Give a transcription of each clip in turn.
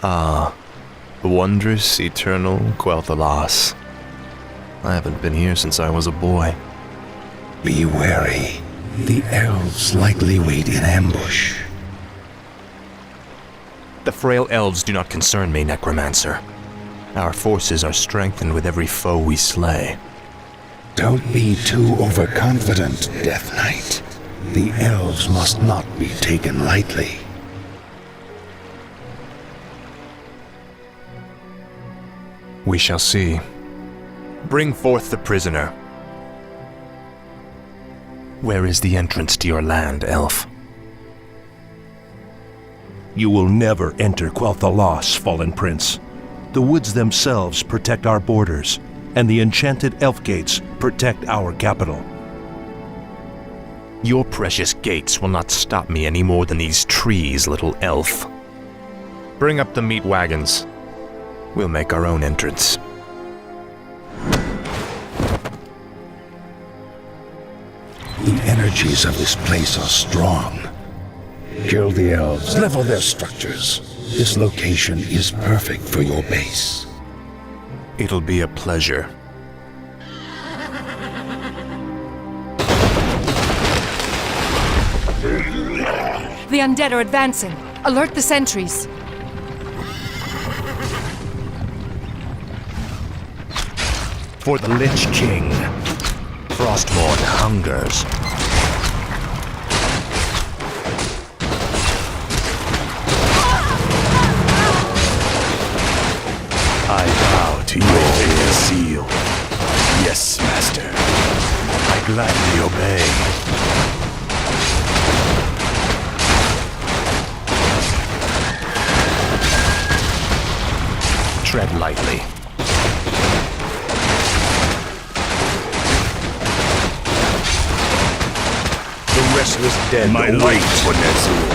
Ah, wondrous, eternal Quel'Thalas. I haven't been here since I was a boy. Be wary. The elves likely wait in ambush. The frail elves do not concern me, Necromancer. Our forces are strengthened with every foe we slay. Don't be too overconfident, Death Knight. The elves must not be taken lightly. We shall see. Bring forth the prisoner. Where is the entrance to your land, elf? You will never enter Quel'Thalas, Fallen Prince. The woods themselves protect our borders, and the enchanted elf gates protect our capital. Your precious gates will not stop me any more than these trees, little elf. Bring up the meat wagons. We'll make our own entrance. The energies of this place are strong. Kill the elves, level their structures. This location is perfect for your base. It'll be a pleasure. The undead are advancing. Alert the sentries. For the Lich King, Frostmourne hungers. I bow to your fated seal. Yes, Master. I gladly obey. Tread lightly. The restless dead, my life for Nezul.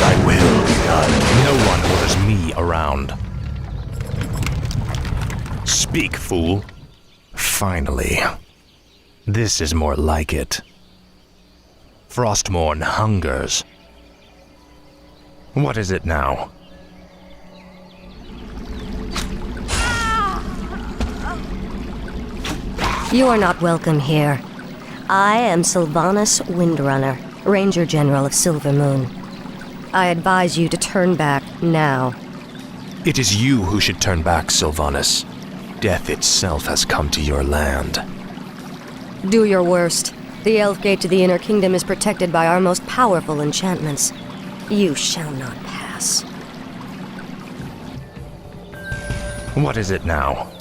Thy will be done. No one orders me around. Speak, fool. Finally. This is more like it. Frostmourne hungers. What is it now? You are not welcome here. I am Sylvanas Windrunner, Ranger General of Silvermoon. I advise you to turn back now. It is you who should turn back, Sylvanas. Death itself has come to your land. Do your worst. The Elf Gate to the Inner Kingdom is protected by our most powerful enchantments. You shall not pass. What is it now?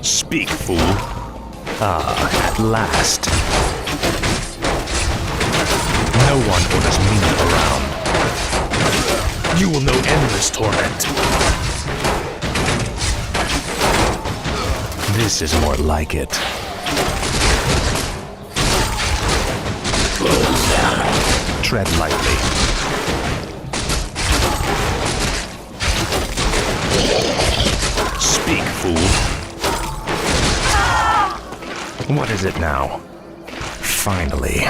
Speak, fool. Ah, at last. No one orders me around. You will know endless torment. This is more like it. Tread lightly. Speak, fool. What is it now? Finally.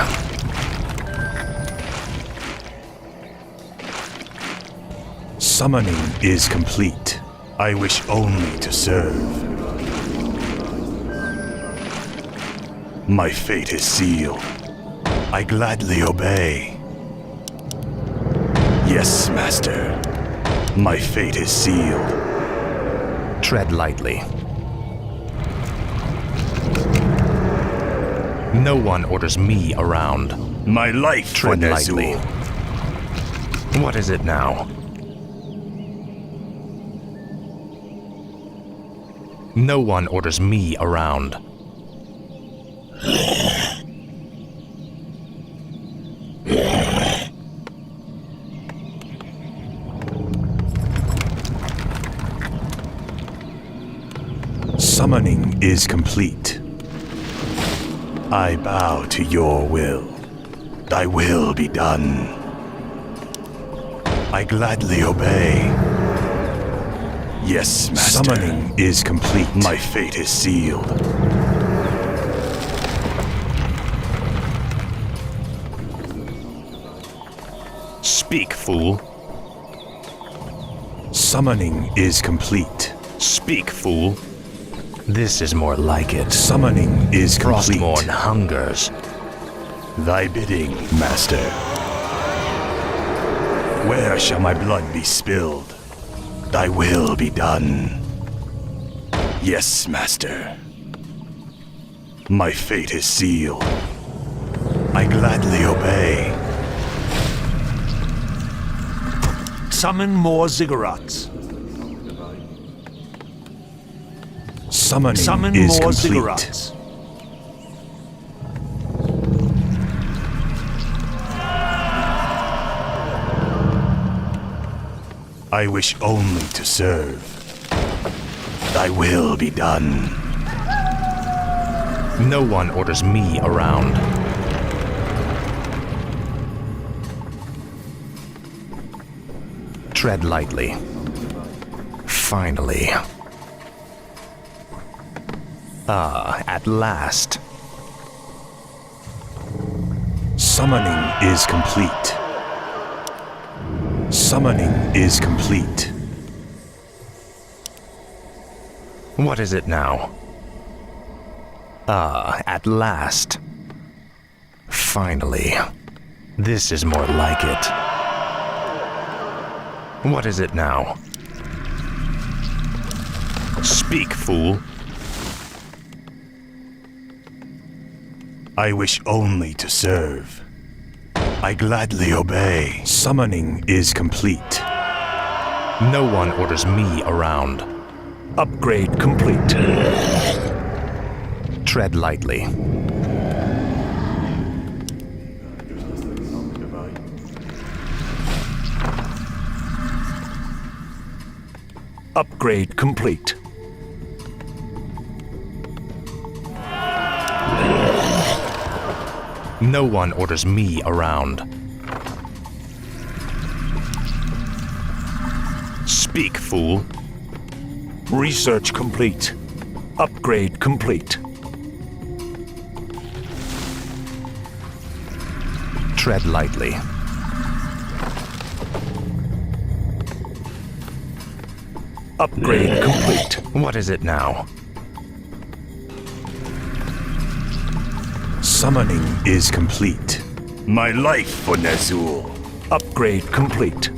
Summoning is complete. I wish only to serve. My fate is sealed. I gladly obey. Yes, Master. My fate is sealed. Tread lightly. No one orders me around. My life Tread for lightly. Nezul. What is it now? No one orders me around. Summoning is complete. I bow to your will. Thy will be done. I gladly obey. Yes, Master. Summoning is complete. My fate is sealed. Speak, fool. Summoning is complete. Speak, fool. This is more like it. Summoning is complete. Frostmourne hungers. Thy bidding, master. Where shall my blood be spilled? Thy will be done. Yes, master. My fate is sealed. I gladly obey. Summon more ziggurats. Summoning Summon is more complete. ziggurats. I wish only to serve. Thy will be done. No one orders me around. Tread lightly. Finally. Ah, at last. Summoning is complete. Summoning is complete. What is it now? Ah, at last. Finally. This is more like it. What is it now? Speak, fool. I wish only to serve. I gladly obey. Summoning is complete. No one orders me around. Upgrade complete. Tread lightly. Upgrade complete. No one orders me around. Speak, fool. Research complete. Upgrade complete. Tread lightly. Upgrade complete. What is it now? Summoning is complete. My life for Nazul. Upgrade complete.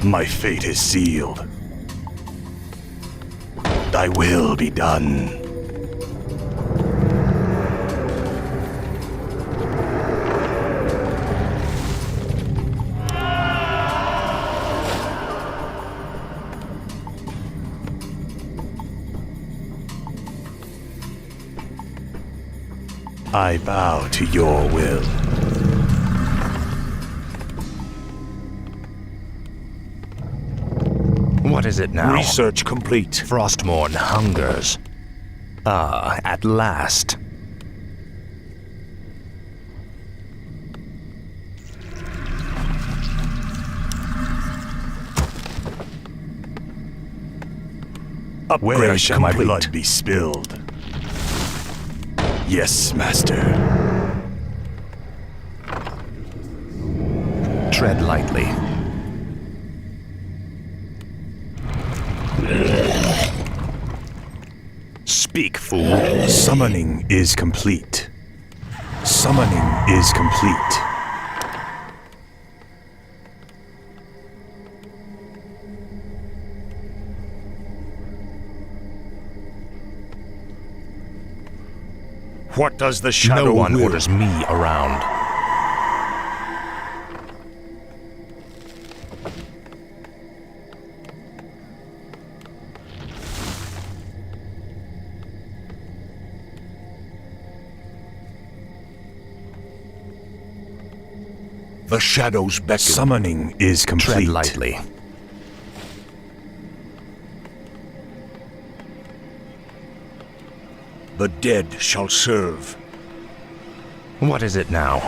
My fate is sealed. Thy will be done. I bow to your will. What is it now? Research complete. Frostmourne hungers. Ah, at last. Upgrade Where shall my complete. blood be spilled? Yes, master. Tread lightly. Speak, fool. Summoning is complete. Summoning is complete. What does the shadow No one will? orders me around. The shadows beckon. Summoning is complete. Tread lightly. The dead shall serve. What is it now?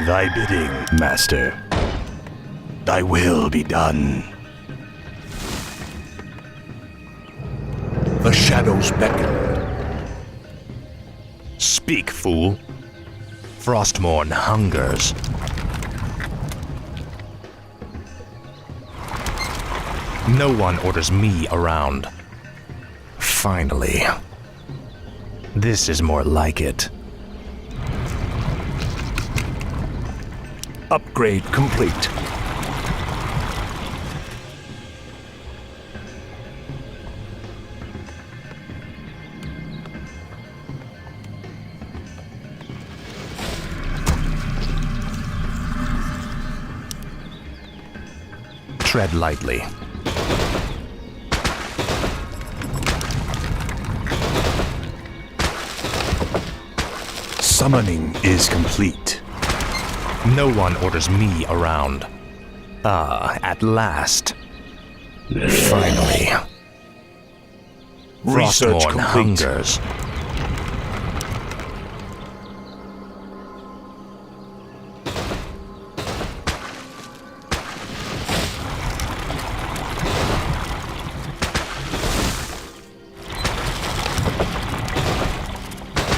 Thy bidding, master. Thy will be done. The shadows beckon. Speak, fool. Frostmourne hungers. No one orders me around. Finally. This is more like it. Upgrade complete. Tread lightly. Summoning is complete. No one orders me around. At last. Finally. Research Frostmourne complete. hungers.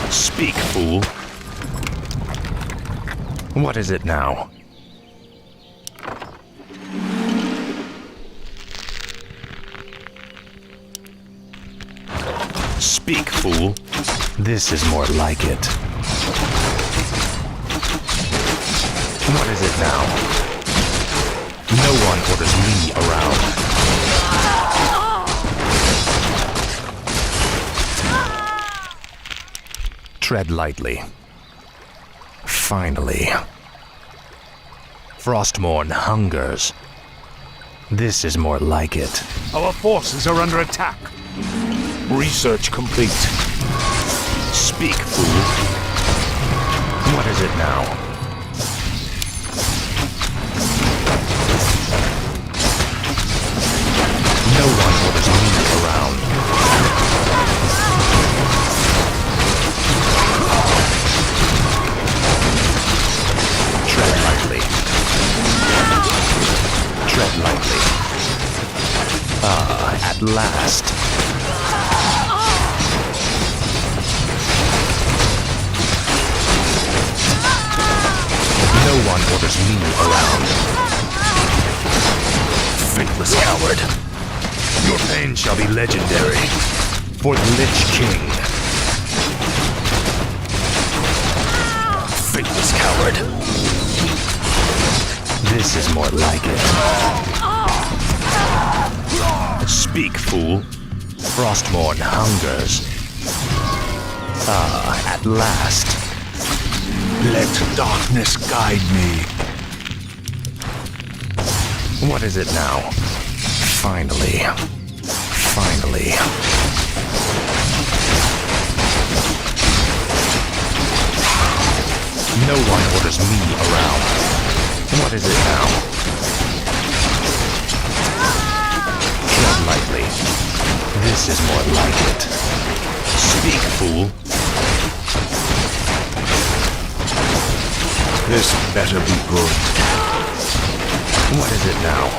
Speak, fool. What is it now? Speak, fool. This is more like it. What is it now? No one orders me around. Tread lightly. Finally. Frostmourne hungers. This is more like it. Our forces are under attack. Research complete. Speak, fool. What is it now? No one orders me around. Tread lightly. Tread lightly. At last. No one orders me around. Faithless coward. Your pain shall be legendary. For the Lich King. Faithless coward. This is more like it. Speak, fool. Frostmourne hungers. At last. Let darkness guide me. What is it now? Finally. Finally. No one orders me around. What is it now? Tread lightly. This is more like it. Speak, fool. This better be good. What is it now?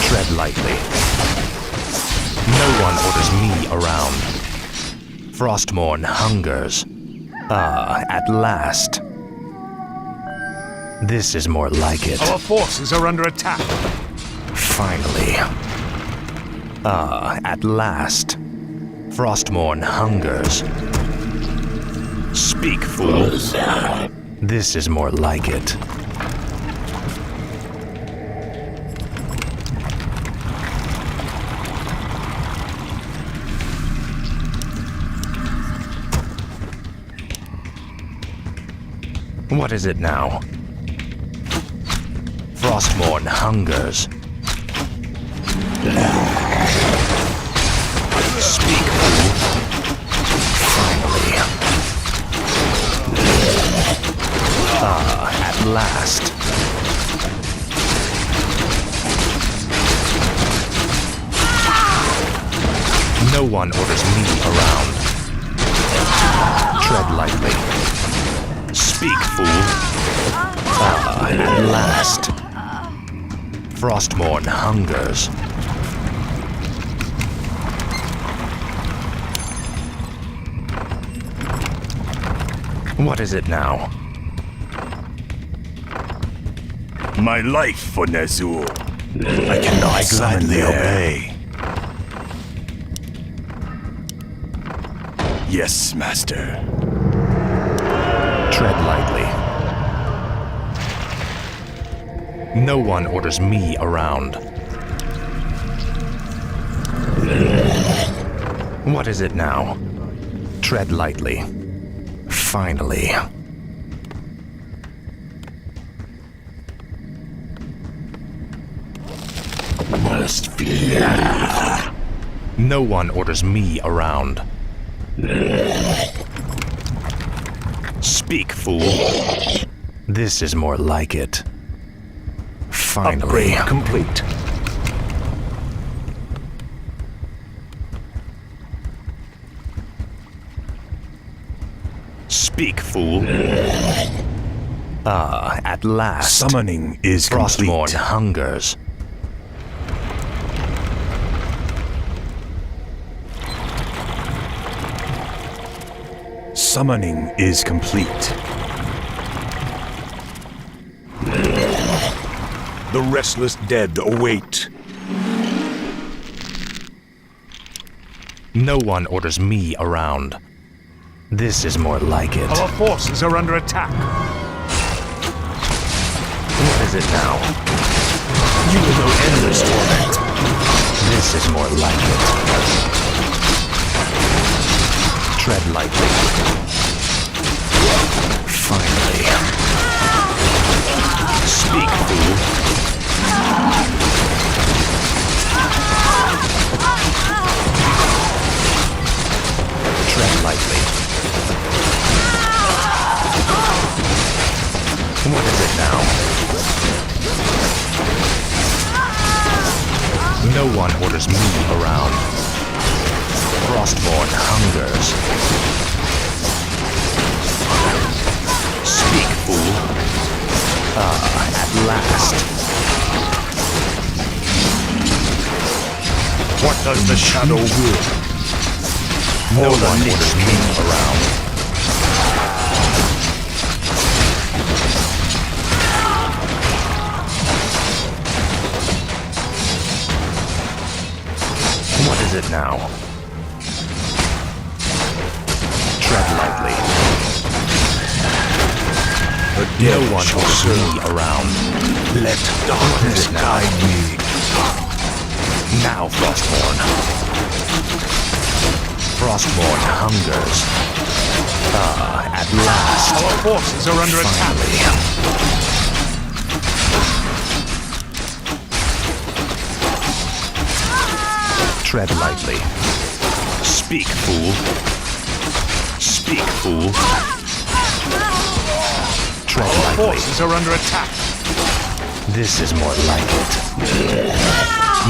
Tread lightly. No one orders me around. Frostmourne hungers. At last. This is more like it. Our forces are under attack. Finally. At last. Frostmourne hungers. Speak, fool. This is more like it. What is it now? Frostmourne hungers. Speak, fool. Finally. At last. No one orders me around. Tread lightly. Speak, fool. At last. Frostmourne hungers. What is it now? My life for Ner'zhul. I cannot gladly obey. Yes, master. Tread lightly. No one orders me around. What is it now? Tread lightly. Finally. Must fear. No one orders me around. Speak, fool. This is more like it. Finally. Upgrade complete. Speak, fool. Ah, at last. Summoning is Frostmourne complete. hungers. Summoning is complete. The restless dead await. No one orders me around. This is more like it. Our forces are under attack. What is it now? You will know endless torment. This is more like it. Tread lightly. Finally. Speak, fool. Tread lightly. What is it now? No one orders me around. Frostmourne hungers. Speak, fool. Ah, at last. What does the shadow will? No one orders me around. What is it now? Tread lightly. No one orders me around. Let darkness guide me. Now, Frostmourne. Frostmourne hungers. Ah, at last. Our forces are under attack. Tread lightly. Speak, fool. Speak, fool. Tread Our lightly. forces are under attack. This is more like it.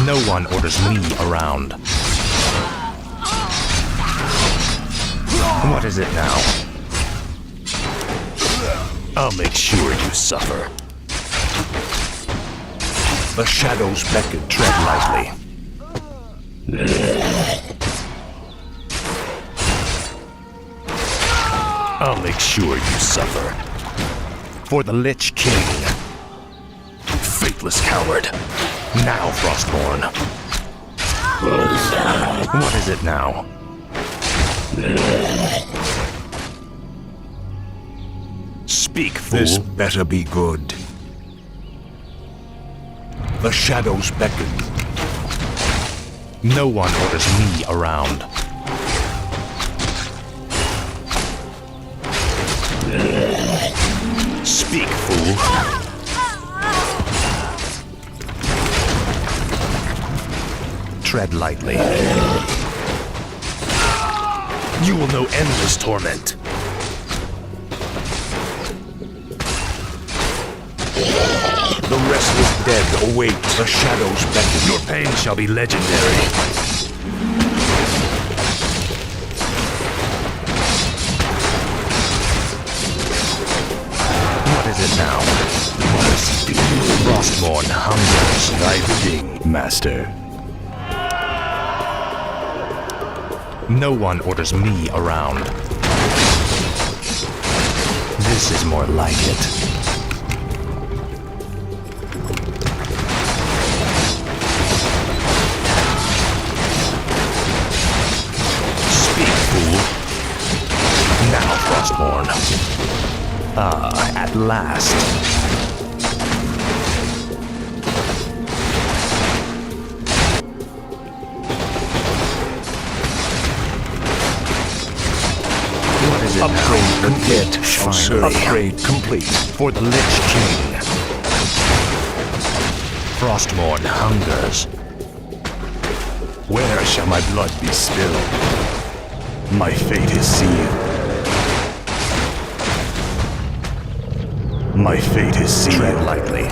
No one orders me around. What is it now? I'll make sure you suffer. The shadows beckon. Tread lightly. I'll make sure you suffer. For the Lich King. Faithless coward. Now, Frostmourne. What is it now? Speak, fool. This better be good. The shadows beckon. No one orders me around. Speak, fool. Tread lightly. You will know endless torment. The restless dead await. The shadows beckon. Your pain shall be legendary. What is it now? Frostmourne hungers. Thy bidding, master. No one orders me around. This is more like it. Speak, fool. Now, Frostborn. At last. What is it Upgrade now? complete. Finally. Upgrade complete. For the Lich King. Frostborn hungers. Where shall my blood be spilled? My fate is sealed. My fate is sealed. Tread lightly.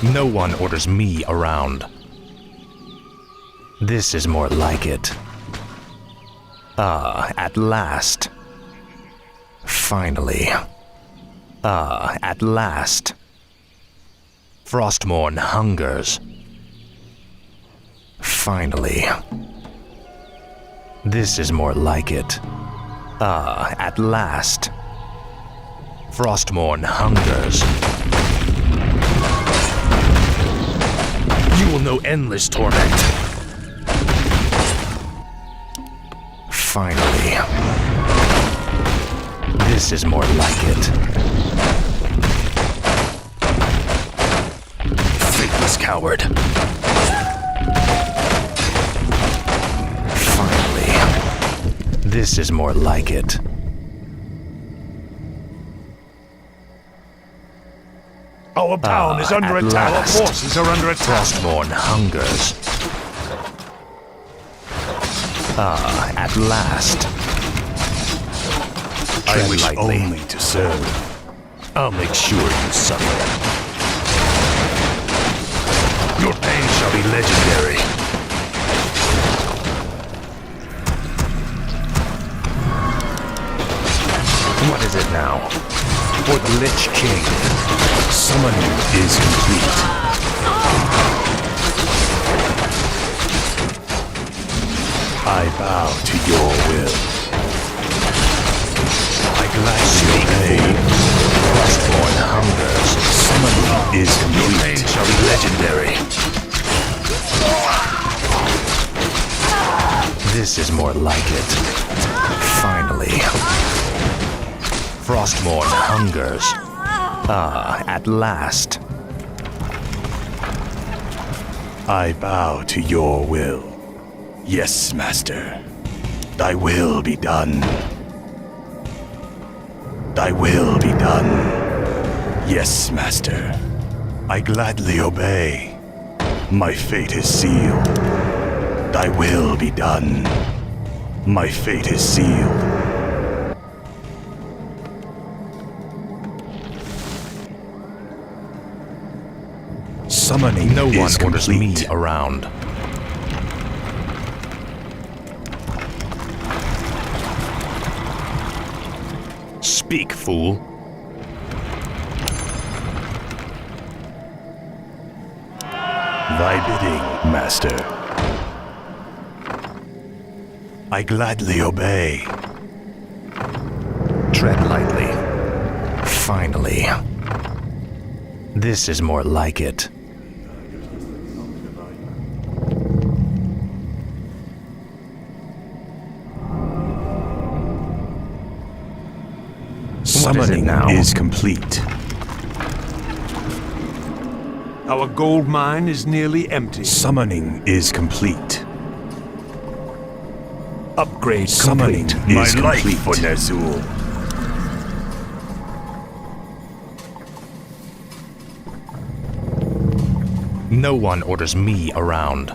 No one orders me around. This is more like it. At last. Finally. At last. Frostborn hungers. Finally. This is more like it. At last. Frostborn hungers. You will know endless torment. Finally. This is more like it. Faithless coward. Finally. This is more like it. Our town is under at attack. last. Our forces are under attack. Frostborn hungers. At last. I Tread wish lightly. only to serve. I'll make sure you suffer. Your pain shall be legendary. What is it now? For the Lich King. Summoning is complete. I bow to your will. I gladly obey. Frostborn hungers. Summoning is Your complete. pain shall be legendary. This is more like it. Finally. Frostborn hungers. At last. I bow to your will. Yes, Master. Thy will be done. Thy will be done. Yes, Master. I gladly obey. My fate is sealed. Thy will be done. My fate is sealed. Summoning No one is orders complete. me around. Speak, fool. Thy bidding, Master. I gladly obey. Tread lightly. Finally. This is more like it. Summoning now? is complete. Our gold mine is nearly empty. Summoning is complete. Upgrade Summoning complete. is complete. for Ner'zhul. No one orders me around.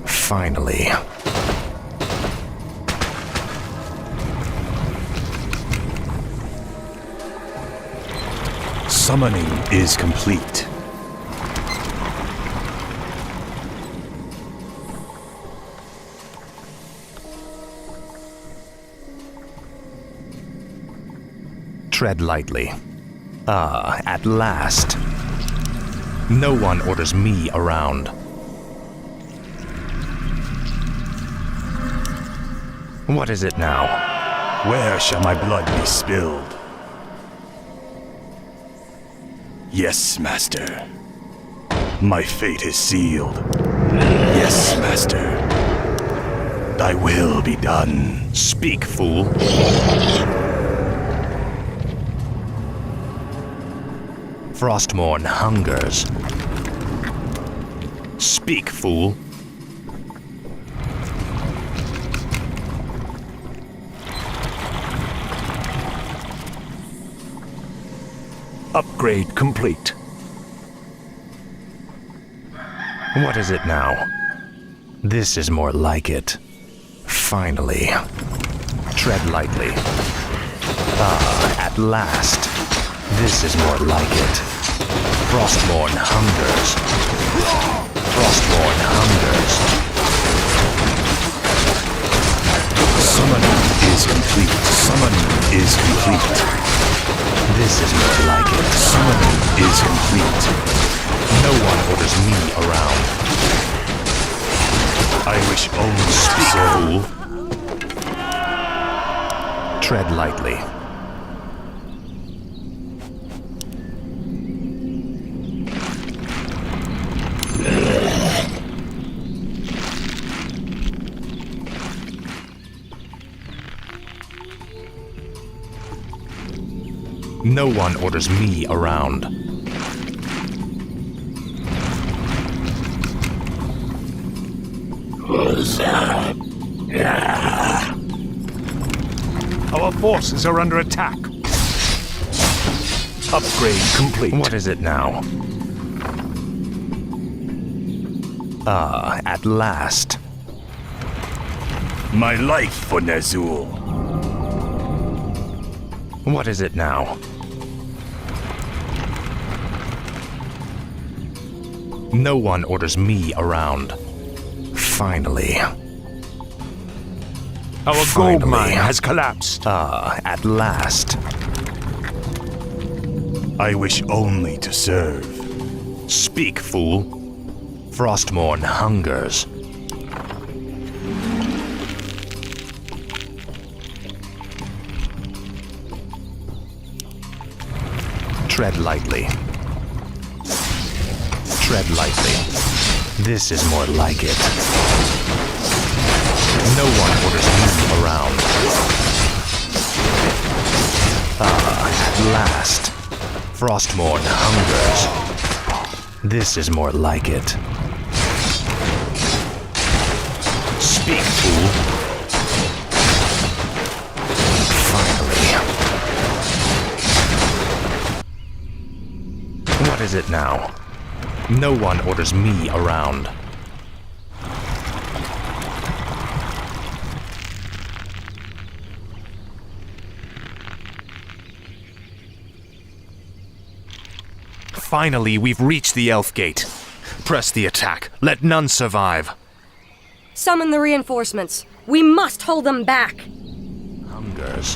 Finally. Summoning is complete. Tread lightly. At last. No one orders me around. What is it now? Where shall my blood be spilled? Yes, Master. My fate is sealed. Yes, Master. Thy will be done. Speak, fool. Frostmourne hungers. Speak, fool. Upgrade complete. What is it now? This is more like it. Finally. Tread lightly. Ah, at last. This is more like it. Frostmourne hungers. Frostmourne hungers. Summoning is complete. Summoning is complete. This is more like it. Summoning is complete. No one orders me around. I wish only Speak, to fool. Tread lightly. No one orders me around. Our forces are under attack. Upgrade complete. What is it now? Ah, at last. my life for Ner'zhul. What is it now? No one orders me around. Finally. Our gold mine has collapsed. Ah, at last. I wish only to serve. Speak, fool. Frostmourne hungers. Tread lightly. Tread lightly. This is more like it. No one orders me around. Ah, at last. Frostmourne hungers. This is more like it. Speak, fool. Finally. What is it now? No one orders me around. Finally, we've reached the Elf Gate. Press the attack. Let none survive. Summon the reinforcements. We must hold them back. Hungers.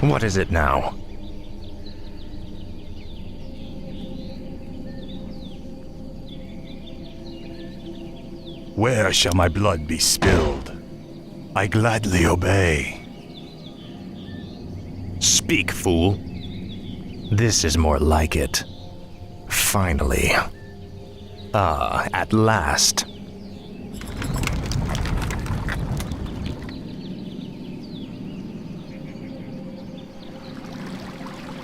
What is it now? Where shall my blood be spilled? I gladly obey. Speak, fool. This is more like it. Finally. Ah, at last.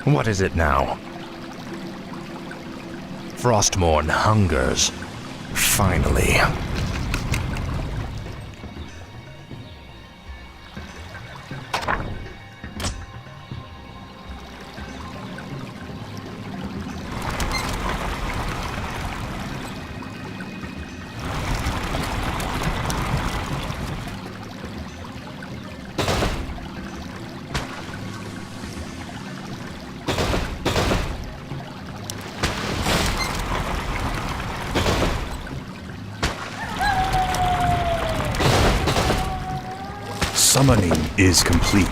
What is it now? Frostmourne hungers. Finally. Summoning is complete.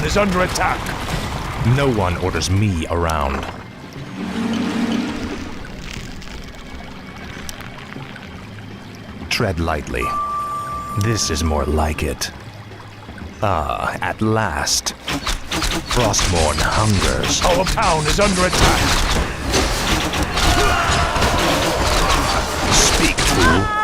town is under attack. No one orders me around. Tread lightly. This is more like it. Ah, at last. Frostmourne hungers. Our town is under attack. Speak, fool.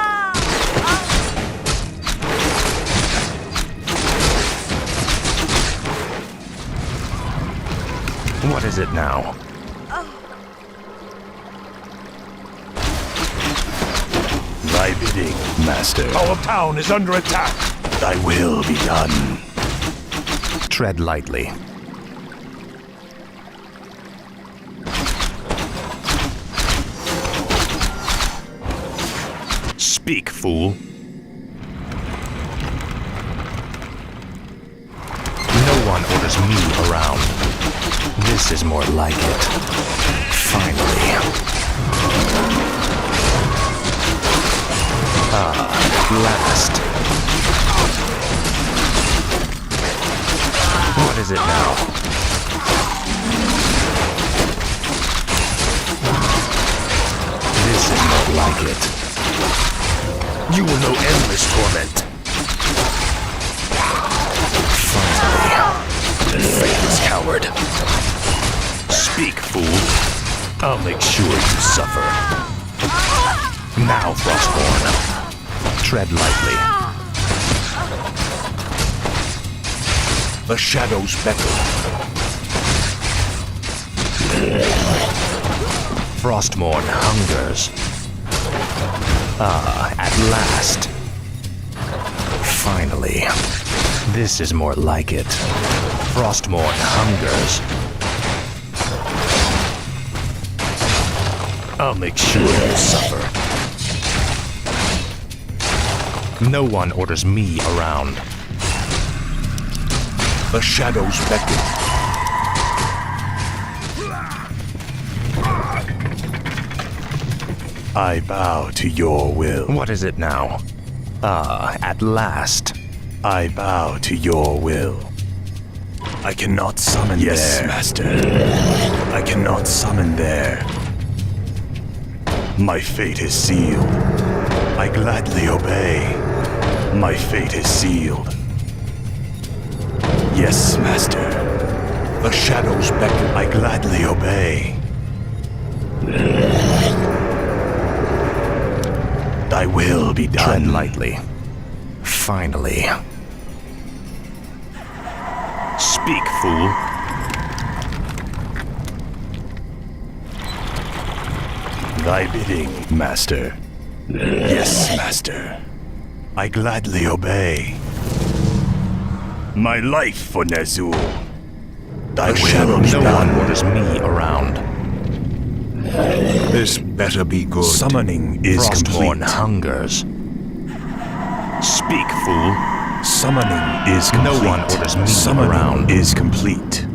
What is it now? Thy bidding, master. Our town is under attack. Thy will be done. Tread lightly. Speak, fool. No one orders me around. This is more like it. Finally. Ah, at last. What is it now? This is more like it. You will know endless torment. Finally. Faithless coward. Speak, fool. I'll make sure you suffer. Now, Frostmourne. Tread lightly. The shadows beckon. Frostmourne hungers. Ah, at last. Finally. This is more like it. Frostmourne hungers. I'll make sure you suffer. No one orders me around. The shadows beckon. I bow to your will. What is it now? Ah, at last. I bow to your will. I cannot summon there. Yes, master. I cannot summon there. My fate is sealed. I gladly obey. My fate is sealed. Yes, master. The shadows beckon. I gladly obey. Thy will be done. Tread lightly. Finally. Speak, fool. Thy bidding, master. Yes, master. I gladly obey. My life for Ner'zhul. Thy will be No done. one orders me around. This better be good. Summoning is Frostmourne complete. hungers. Speak, fool. Summoning is complete. No one orders me Summoning around. is complete.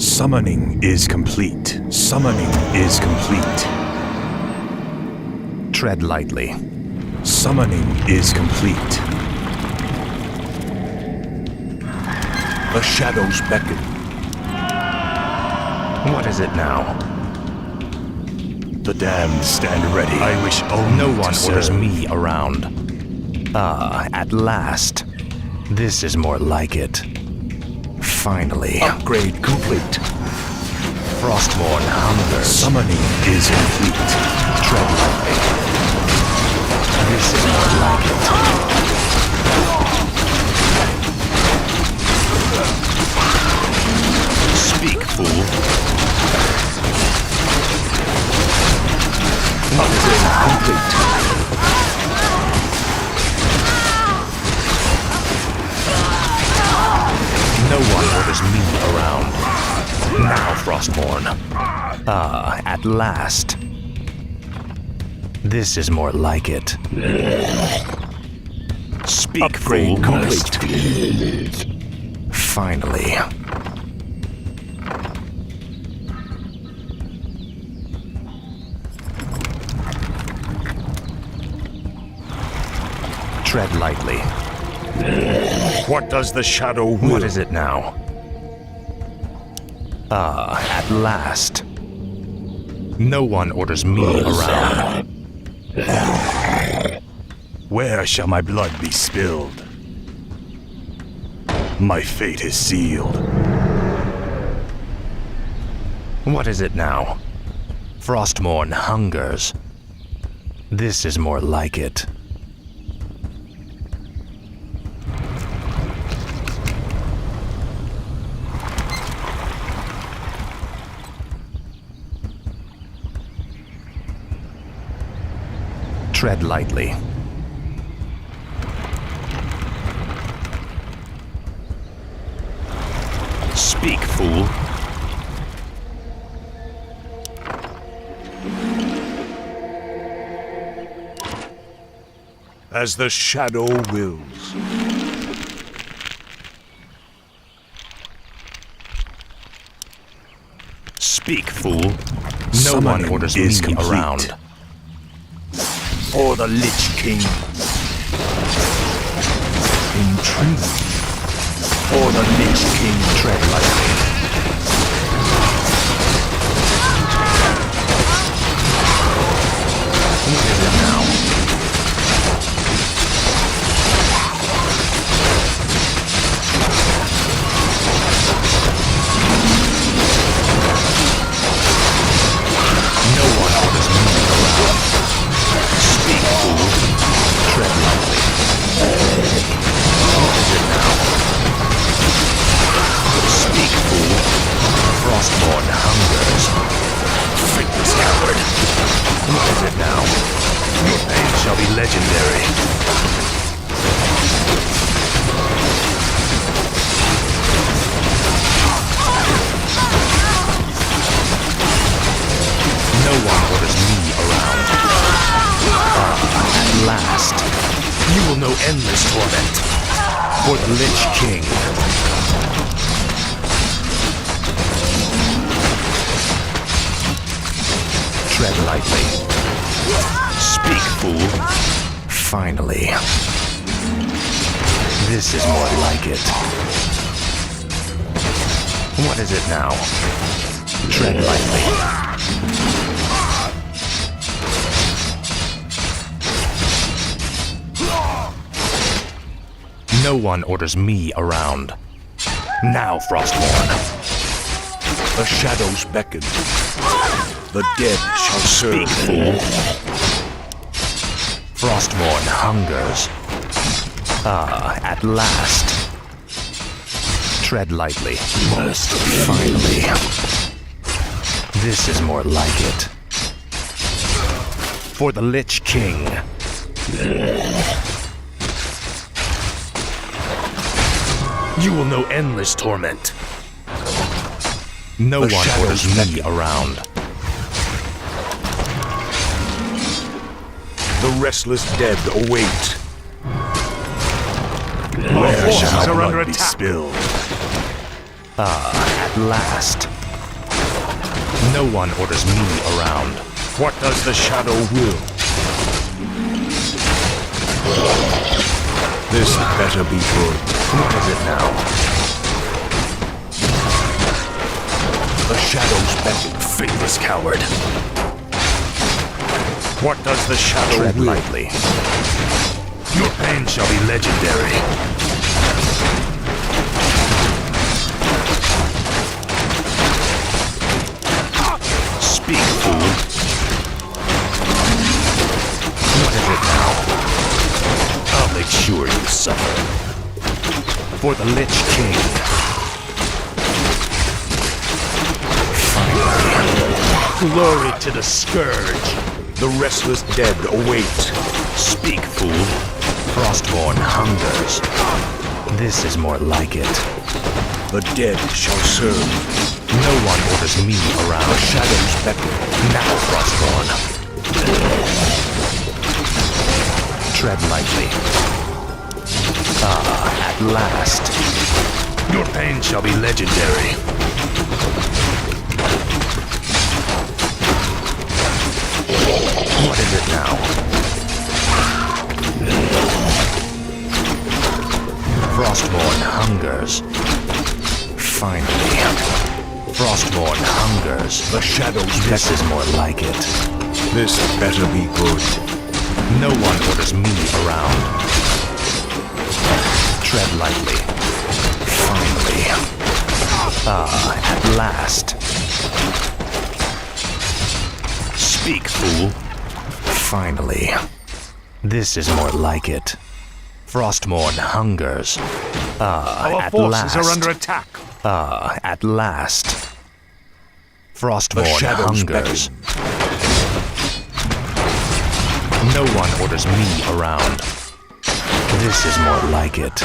Summoning is complete. Summoning is complete. Tread lightly. Summoning is complete. The shadows beckon. What is it now? The damned stand ready. I wish only No to one serve. orders me around. Ah, at last. This is more like it. Finally. Upgrade complete. Frostmourne hungers. Summoning is complete. Tread lightly. This is more like it. Speak, fool. Upgrade complete. No one orders me around. Now, Frostmourne. Ah, at last. This is more like it. Speak, Upgrade fool. complete. Finally. Tread lightly. What does the shadow will? What is it now? Ah, at last. No one orders me around. Where shall my blood be spilled? My fate is sealed. What is it now? Frostmourne hungers. This is more like it. Tread lightly. Speak, fool. As the shadow wills. Speak, fool. No Summoning one orders is me complete. around. For the Lich King. Intrigue. For the Lich King. Tread lightly. What is it now? No one orders me around. Speak, fool. Tread lightly. What is it now? Speak, fool. Frostmourne hungers. Freakless coward. What is it now? Your pain shall be legendary. No one orders me around. Ah, at last. You will know endless torment. For the Lich King. Tread lightly. Speak, fool. Finally. This is more like it. What is it now? Tread lightly. No one orders me around. Now, Frostmourne. The shadows beckon. The dead shall Speak, serve. fool. Frostmourne hungers. Ah, at last. Tread lightly. Finally. This is more like it. For the Lich King. You will know endless torment. No The one shadows orders me beckon. around. The restless dead await. Where shall my are blood under be attack. spilled? Ah, at last. No one orders me around. What does the shadow will? This better be good. What is it now? The shadows beckon. Faithless coward. What does the shadow Tread will? lightly. Your pain shall be legendary. Speak, fool. What is it now? I'll make sure you suffer. For the Lich King. Finally. Glory to the Scourge. The restless dead await. Speak, fool. Frostmourne hungers. This is more like it. The dead shall serve. No one orders me around. The shadows beckon. Now, Frostmourne. Tread lightly. Ah, at last. Your pain shall be legendary. What is it now? hungers. Finally. Frostborn hungers. The shadows This is more like it. This better be good. No one orders me around. Tread lightly. Finally. At last. Speak, fool. Finally. This is more like it. Frostmourne hungers. Our at forces last. are under attack. At last. The Frostmourne shadows hungers. beckon. No one orders me around. This is more like it.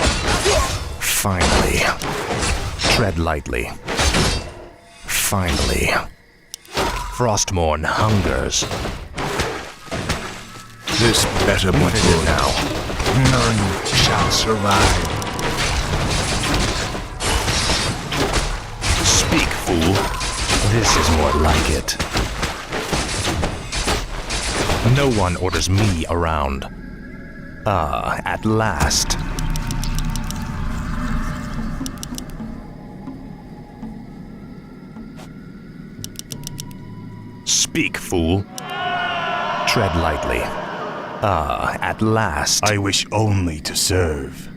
Finally. Tread lightly. Finally. Frostmourne hungers. This better be What is it good. now? None shall survive. Speak, fool. This is more like it. No one orders me around. At last. Speak, fool. Tread lightly. At last. I wish only to serve.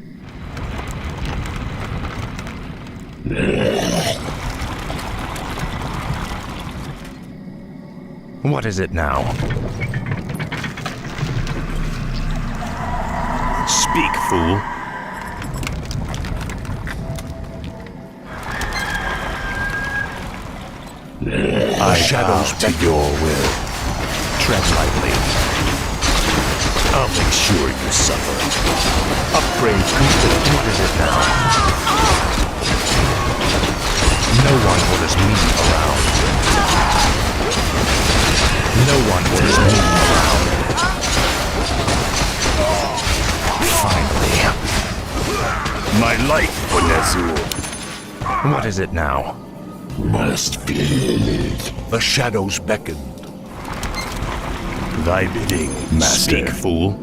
What is it now? Speak, fool. The shadows to your will. Tread lightly. I'll make sure you suffer. Upgrade complete. What is it now? No one orders me around. No one orders me around. Finally. My life for Nezul. What is it now? Must feed. The shadows beckoned. Thy bidding, master. Speak, fool.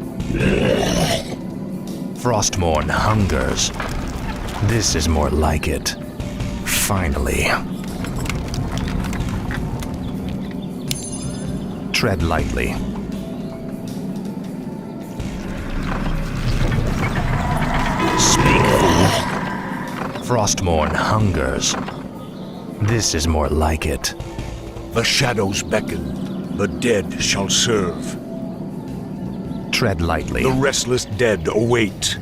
Frostmourne hungers. This is more like it. Finally. Tread lightly. Speak, fool. Frostmourne hungers. This is more like it. The shadows beckoned. The dead shall serve. Tread lightly. The restless dead await.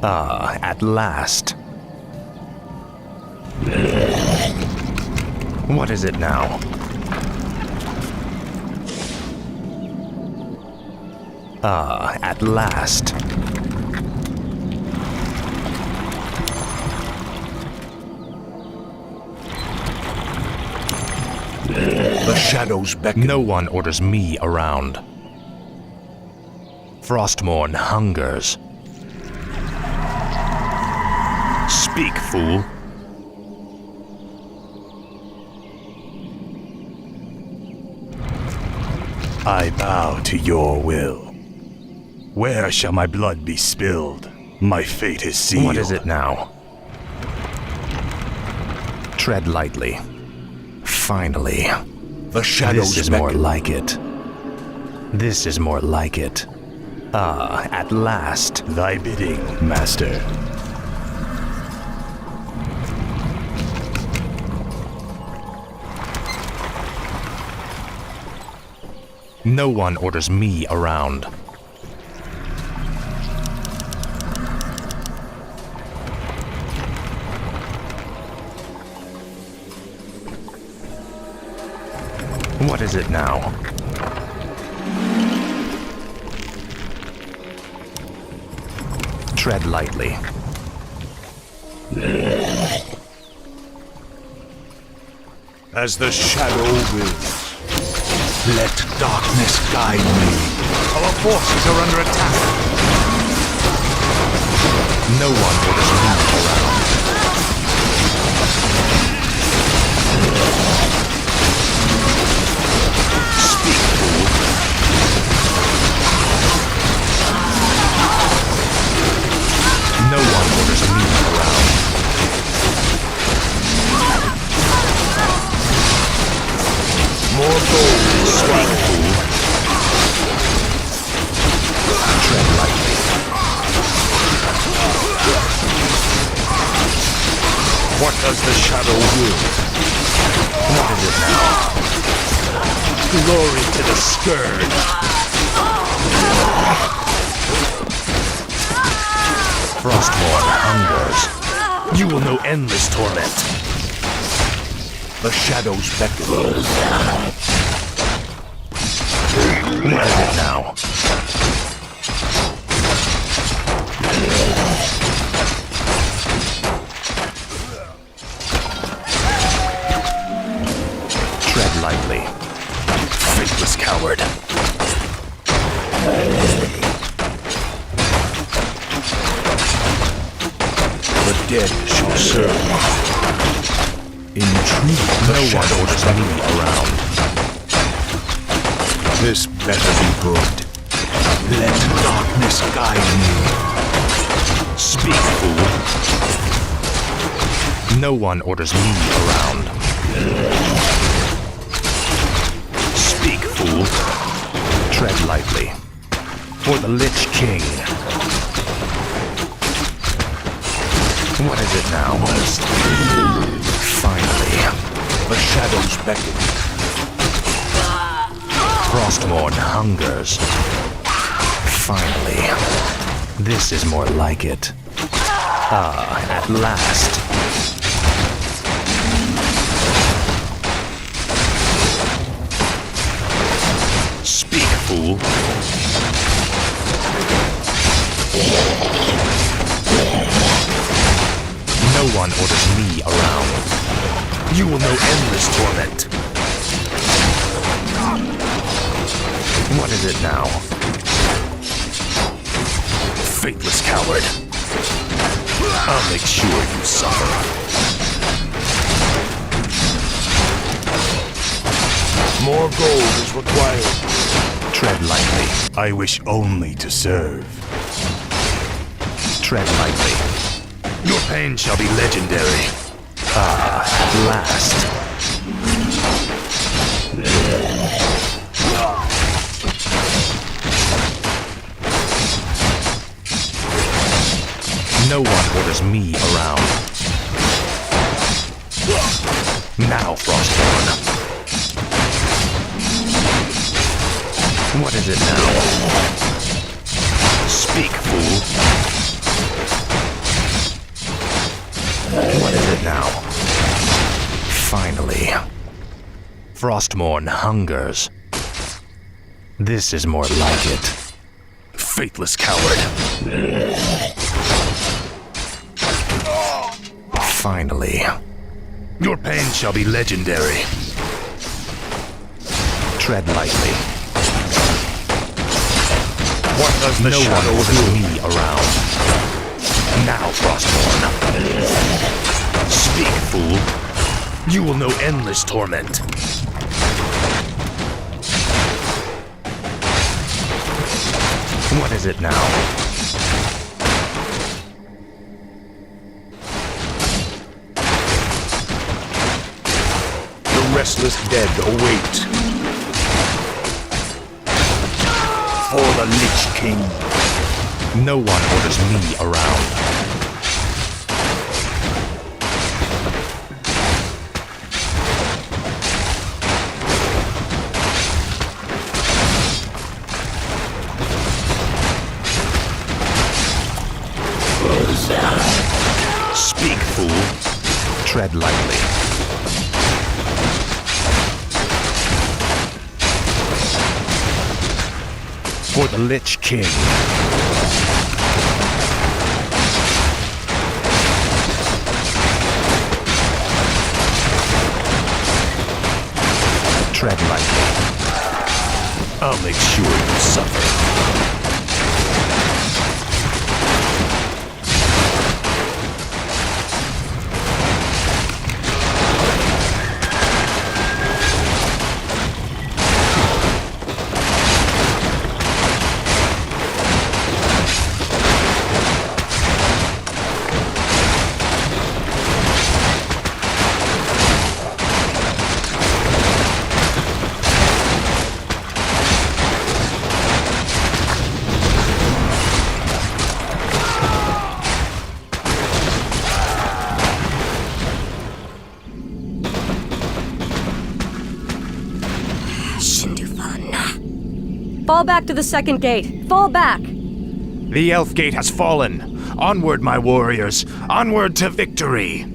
At last. What is it now? At last. The shadows beckon. No one orders me around. Frostmourne hungers. Speak, fool. I bow to your will. Where shall my blood be spilled? My fate is sealed. What is it now? Tread lightly. Finally. The shadows This is beckon. more like it. This is more like it. At last. Thy bidding, master. No one orders me around. What is it now? Tread lightly. As the shadow wills. Let darkness guide me. Our forces are under attack. No one orders me around. Speak, fool. No one orders me around. as the shadow will. What is it now? Glory to the Scourge! Frostborn hungers. You will know endless torment. The shadows beckon. What is it now? Tread lightly. Faithless coward. The dead shall serve. Intrigue. No one orders me around. This better be good. Let darkness guide me. Speak, fool. No one orders me around. Speak, fool. Tread lightly. For the Lich King. What is it now? Finally. The shadows beckon. Frostborn hungers. Finally. This is more like it. Ah, at last. Speak, fool. No one orders me around. You will know endless torment. What is it now? Faithless coward. I'll make sure you suffer. More gold is required. Tread lightly. I wish only to serve. Tread lightly. Your pain shall be legendary. Ah, at last. No one orders me around. Now, Frostborn. What is it now? Speak, fool. What is it now? Finally. Frostborn hungers. This is more like it. Faithless coward. Finally. Your pain shall be legendary. Tread lightly. What does the No one shadow orders do? me around. Now, Frostborn. Speak, fool. You will know endless torment. What is it now? The restless dead await. For the Lich King. No one orders me around. Speak, fool. Tread lightly. For the Lich King. Tread lightly. I'll make sure you suffer. Fall back to the second gate. Fall back! The Elf Gate has fallen. Onward, my warriors. Onward to victory.